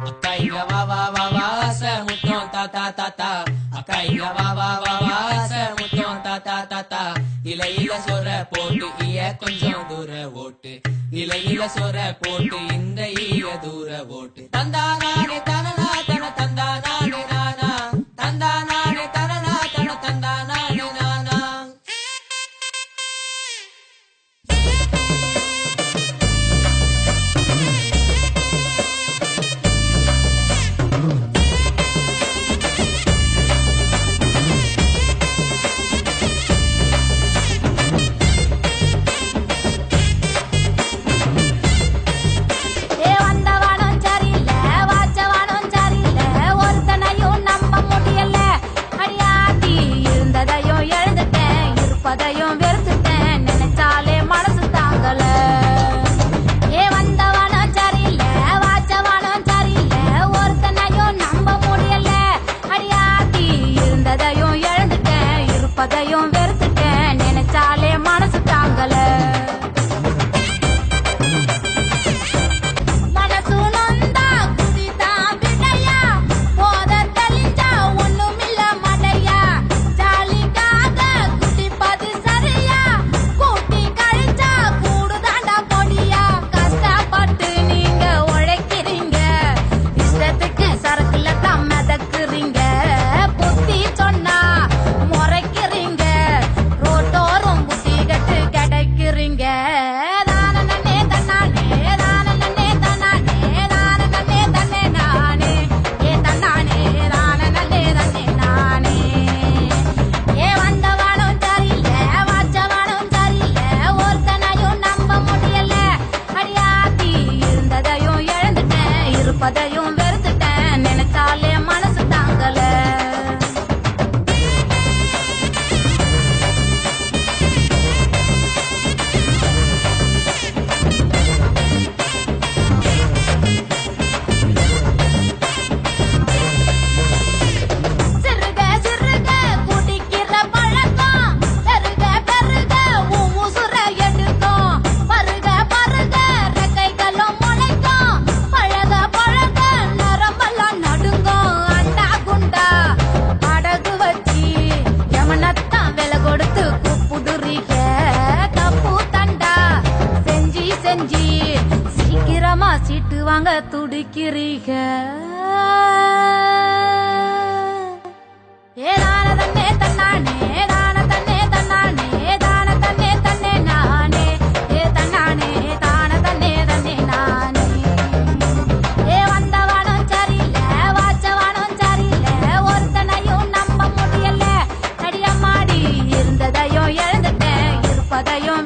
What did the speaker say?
அக்கா இங்க வா வா வா வாச முத்தம் தாத்தா தாத்தா. அக்கா இங்க வா வா வா வாச முத்தம் தாத்தா தாத்தா. இலையில சொர போட்டு ஈய கொஞ்சம் தூர ஓட்டு. இலையில சொர போட்டு இந்த ஈய தூர ஓட்டு. தந்தா நானே தனனா தன தந்தா நானே நானா. தந்தா நானே தனனா தன தந்தா நானே நானா. பதையும் வெறுத்துட்டேன் நினைச்சாலே மனசு தாங்கல. சிறுக சிறுக குடிக்கிற பழக்கம் பெருக பெருக உசுர எடுக்கும். பருக பருக ரெக்கைகளும் முளைக்கும். பழக பழக நரம்பெல்லாம் நடுங்கும். அண்டா குண்டா அடகு வச்சு யமனத்தான் விலை கொடுத்து கூப்புடுறீங்க. தப்பு தண்டா செஞ்சி செஞ்சி சீக்கிரமா சீட்டு வாங்க துடிக்கிறீங்க. ஏ தான தன்னே தன்னானே தான தன்னே தன்னானே தான தன்னே தன்னே நானே. ஏ தன்னானே தான தன்னே தன்னே நானே. ஏ வந்தவனும் சரியில்லை வாச்சவனும் சரியில்லை. ஒருத்தனையும் நம்ப முடியல. அடியம்மாடி இருந்ததையும் இழந்துட்டேன் இருப்பதையும்